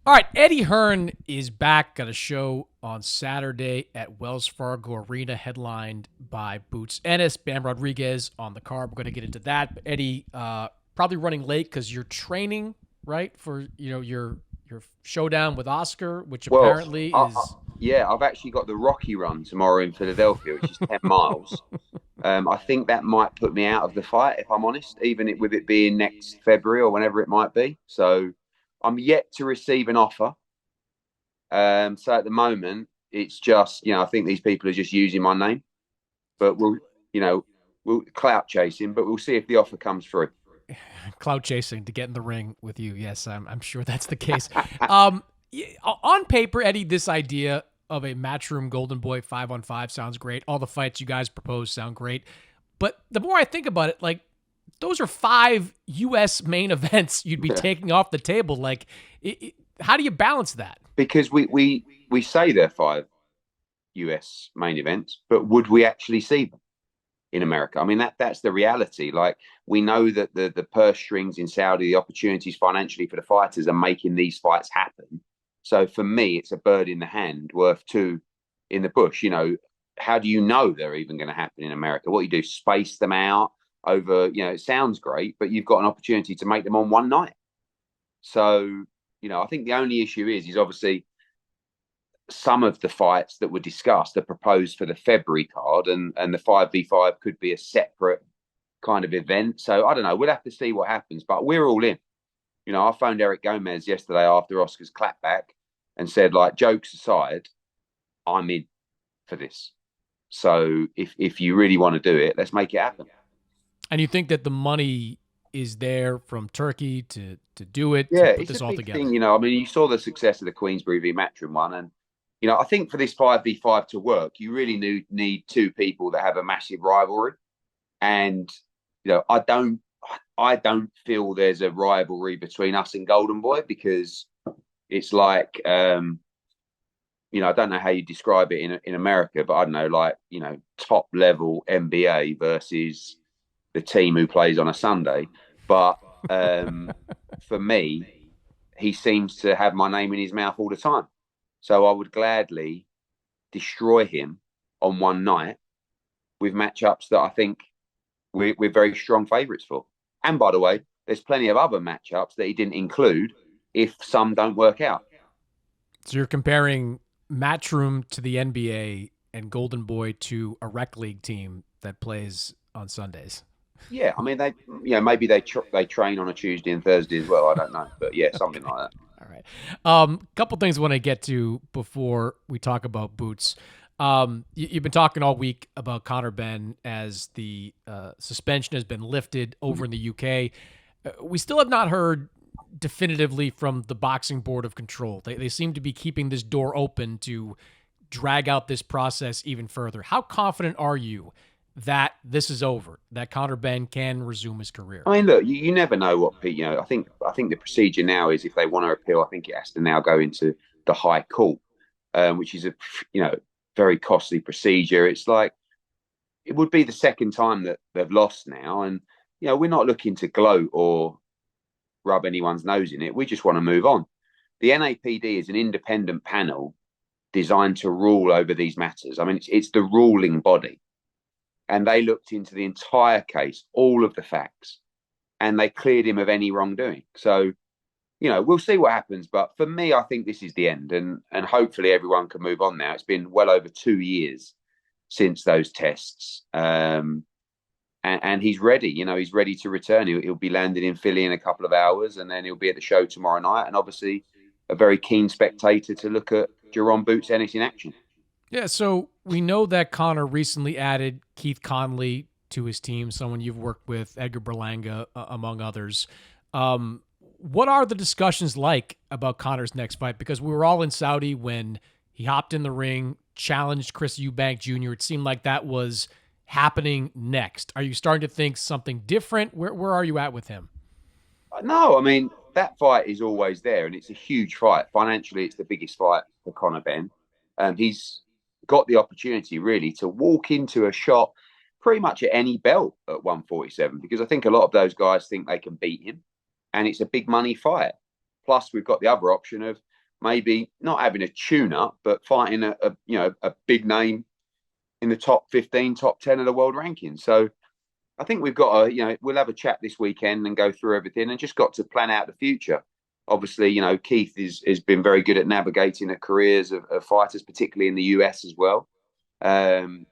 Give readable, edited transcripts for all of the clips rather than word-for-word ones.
All right, Eddie Hearn is back. Got a show on Saturday at Wells Fargo Arena, headlined by Boots Ennis, Bam Rodriguez on the card. We're going to get into that. But Eddie, probably running late because you're training, right, for your showdown with Oscar, which Well, apparently I, is yeah, I've actually got the Rocky Run tomorrow in Philadelphia, which is 10 miles. I think that might put me out of the fight, if I'm honest, with it being next February or whenever it might be. So I'm yet to receive an offer. So at the moment, it's just, I think these people are just using my name, but you know, we'll clout chasing, but we'll see if the offer comes through. cloud chasing to get in the ring with you. Yes, I'm sure that's the case. On paper, Eddie, this idea of a Matchroom Golden Boy 5-on-5 sounds great. All the fights you guys propose sound great. But the more I think about it, like, those are 5 U.S. main events you'd be taking off the table. Like, how do you balance that? Because we say they're 5 US main events, but would we actually see them in America? I mean, that's the reality. Like, we know that the purse strings in Saudi, the opportunities financially for the fighters are making these fights happen. So for me, it's a bird in the hand worth two in the bush. How do you know they're even going to happen in America? What you do, space them out over, it sounds great, but you've got an opportunity to make them on one night. So, I think the only issue is obviously some of the fights that were discussed are proposed for the February card, and the 5v5 could be a separate kind of event. So I don't know. We'll have to see what happens, but we're all in. I phoned Eric Gomez yesterday after Oscar's clapback and said, like, jokes aside, I'm in for this. So if you really want to do it, let's make it happen. And you think that the money is there from Turkey to do it, Yeah, to put it's a this all big thing. together? I mean, you saw the success of the Queensbury v Matchroom one, and I think for this 5v5 to work, you really need two people that have a massive rivalry. And I don't feel there's a rivalry between us and Golden Boy, because it's like, I don't know how you describe it in America, but I don't know, like, top level NBA versus the team who plays on a Sunday. But for me, he seems to have my name in his mouth all the time. So I would gladly destroy him on one night with matchups that I think we're very strong favourites for. And by the way, there's plenty of other matchups that he didn't include if some don't work out. So you're comparing Matchroom to the NBA and Golden Boy to a rec league team that plays on Sundays. Yeah, I mean, maybe they train on a Tuesday and Thursday as well. I don't know, but yeah, something Okay. like that. All right. Couple things I want to get to before we talk about Boots. You've been talking all week about Conor Benn as the suspension has been lifted over in the UK. We still have not heard definitively from the Boxing Board of Control. They seem to be keeping this door open to drag out this process even further. How confident are you that this is over, that Conor Benn can resume his career? I mean, look, you never know what I think the procedure now is, if they want to appeal, I think it has to now go into the High Court, which is a very costly procedure. It's like, it would be the second time that they've lost now, and we're not looking to gloat or rub anyone's nose in it. We just want to move on. The NAPD is an independent panel designed to rule over these matters. I mean, it's the ruling body, and they looked into the entire case, all of the facts, and they cleared him of any wrongdoing. So, we'll see what happens. But for me, I think this is the end, and hopefully everyone can move on now. It's been well over 2 years since those tests. And he's ready. He's ready to return. He'll be landing in Philly in a couple of hours, and then he'll be at the show tomorrow night. And obviously, a very keen spectator to look at Jaron Boots Ennis in action. Yeah, so we know that Connor recently added Keith Conley to his team, someone you've worked with, Edgar Berlanga, among others. What are the discussions like about Connor's next fight? Because we were all in Saudi when he hopped in the ring, challenged Chris Eubank Jr. It seemed like that was happening next. Are you starting to think something different? Where are you at with him? No, I mean, that fight is always there, and it's a huge fight. Financially, it's the biggest fight for Conor Benn. He's got the opportunity, really, to walk into a shot pretty much at any belt at 147, because I think a lot of those guys think they can beat him, and it's a big money fight. Plus, we've got the other option of maybe not having a tune-up, but fighting a big name in the top 15, top 10 of the world rankings. So I think we've got we'll have a chat this weekend and go through everything, and just got to plan out the future. Obviously, Keith has been very good at navigating the careers of fighters, particularly in the US as well. And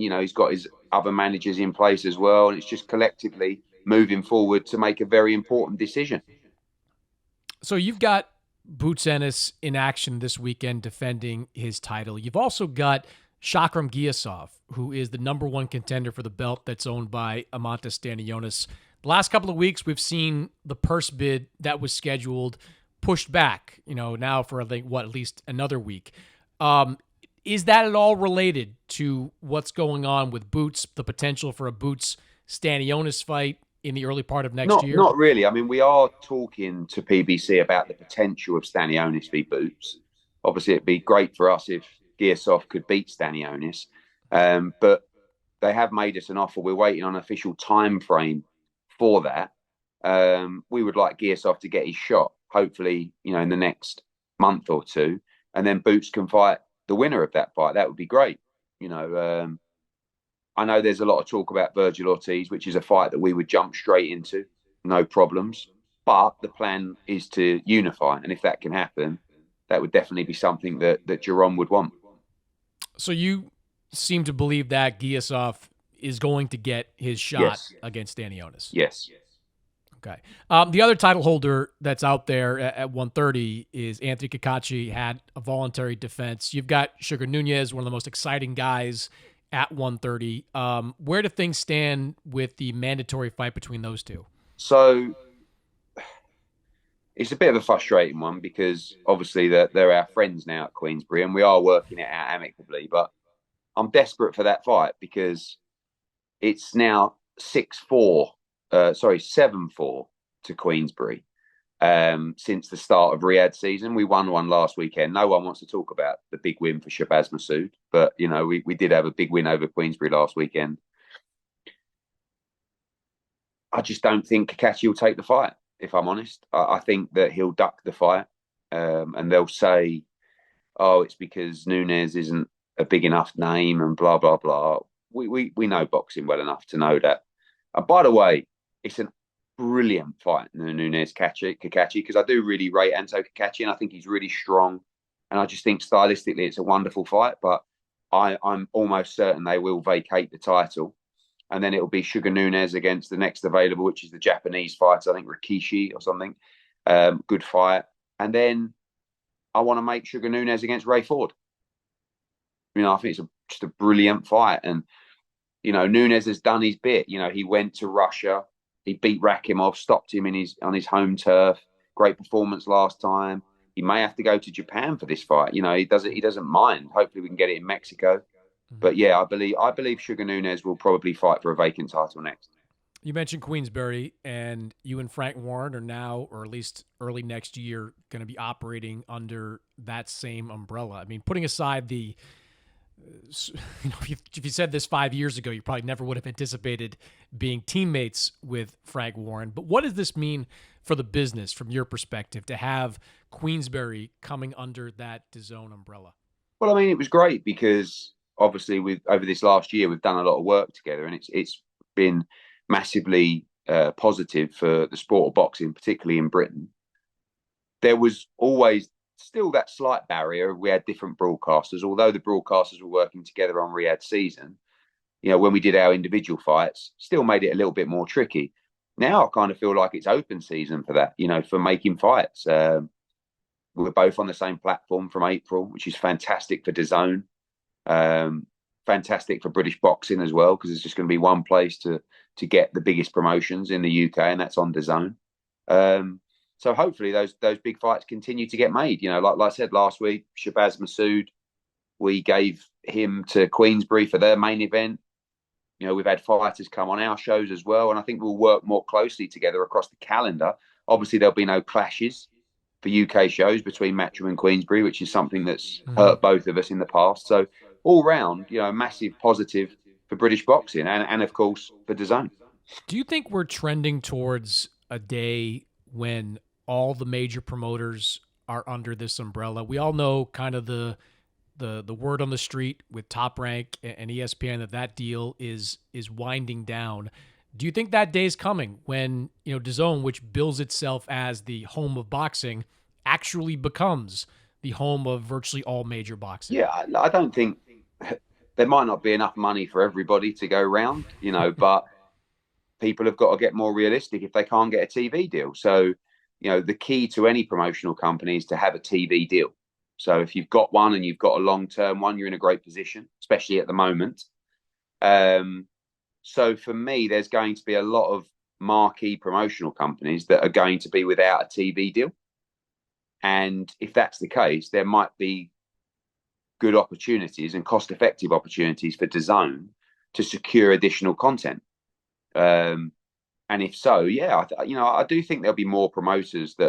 he's got his other managers in place as well, and it's just collectively moving forward to make a very important decision. So you've got Boots Ennis in action this weekend defending his title. You've also got Shakhram Giyasov, who is the number one contender for the belt that's owned by Eimantas Stanionis. The last couple of weeks, we've seen the purse bid that was scheduled pushed back, now for, I think, at least another week. Is that at all related to what's going on with Boots, the potential for a Boots Stanionis fight in the early part of next year? Not really. I mean, we are talking to PBC about the potential of Stanionis v Boots. Obviously, it'd be great for us if Giyasov could beat Stanionis, but they have made us an offer. We're waiting on an official time frame for that. We would like Giyasov to get his shot, hopefully, in the next month or two, and then Boots can fight the winner of that fight. That would be great. I know there's a lot of talk about Virgil Ortiz, which is a fight that we would jump straight into, no problems. But the plan is to unify, and if that can happen, that would definitely be something that Jaron would want. So you seem to believe that Giyasov is going to get his shot against Stanionis? Yes. Okay. The other title holder that's out there at 130 is Anthony Cacace, had a voluntary defense. You've got Sugar Nunez, one of the most exciting guys at 130. Where do things stand with the mandatory fight between those two? So it's a bit of a frustrating one, because obviously they're our friends now at Queensberry, and we are working it out amicably. But I'm desperate for that fight, because it's now 7-4 to Queensberry since the start of Riyadh season. We won one last weekend. No one wants to talk about the big win for Shabazz Massoud, but we did have a big win over Queensberry last weekend. I just don't think Cacace will take the fight, if I'm honest. I think that he'll duck the fight, and they'll say, oh, it's because Nunez isn't a big enough name and blah, blah, blah. We know boxing well enough to know that. And by the way, it's a brilliant fight, Nunez Cacace, because I do really rate Anto Cacace, and I think he's really strong. And I just think stylistically it's a wonderful fight, but I'm almost certain they will vacate the title. And then it'll be Sugar Nunez against the next available, which is the Japanese fighter, I think Rikishi or something. Good fight. And then I want to make Sugar Nunez against Ray Ford. I think it's just a brilliant fight. And, Nunez has done his bit. He went to Russia. He beat Rakhimov, stopped him on his home turf. Great performance last time. He may have to go to Japan for this fight. He doesn't mind. Hopefully we can get it in Mexico. But yeah, I believe Sugar Nunez will probably fight for a vacant title next. You mentioned Queensberry, and you and Frank Warren are now, or at least early next year, going to be operating under that same umbrella. I mean, putting aside the, if you said this 5 years ago, you probably never would have anticipated being teammates with Frank Warren. But what does this mean for the business, from your perspective, to have Queensberry coming under that DAZN umbrella? Well, I mean, it was great, because obviously over this last year, we've done a lot of work together, and it's been massively positive for the sport of boxing, particularly in Britain. There was always still that slight barrier. We had different broadcasters, although the broadcasters were working together on Riyadh season. When we did our individual fights, still made it a little bit more tricky. Now I kind of feel like it's open season for that, for making fights. We're both on the same platform from April, which is fantastic for DAZN. Fantastic for British boxing as well, because it's just going to be one place to get the biggest promotions in the UK, and that's on DAZN. So hopefully those big fights continue to get made. Like I said last week, Shabazz Massoud, we gave him to Queensberry for their main event. We've had fighters come on our shows as well, and I think we'll work more closely together across the calendar. Obviously, there'll be no clashes for UK shows between Matchroom and Queensberry, which is something that's hurt both of us in the past. So all round, massive positive for British boxing and of course for DAZN. Do you think we're trending towards a day when all the major promoters are under this umbrella. We all know kind of the word on the street with Top Rank and ESPN that deal is winding down. Do you think that day is coming when, DAZN, which bills itself as the home of boxing, actually becomes the home of virtually all major boxing? Yeah, I don't think there might not be enough money for everybody to go round, but people have got to get more realistic if they can't get a TV deal. So, the key to any promotional company is to have a TV deal. So if you've got one and you've got a long-term one, you're in a great position, especially at the moment. So for me, there's going to be a lot of marquee promotional companies that are going to be without a TV deal. And if that's the case, there might be good opportunities and cost-effective opportunities for DAZN to secure additional content. And if so, yeah, I do think there'll be more promoters that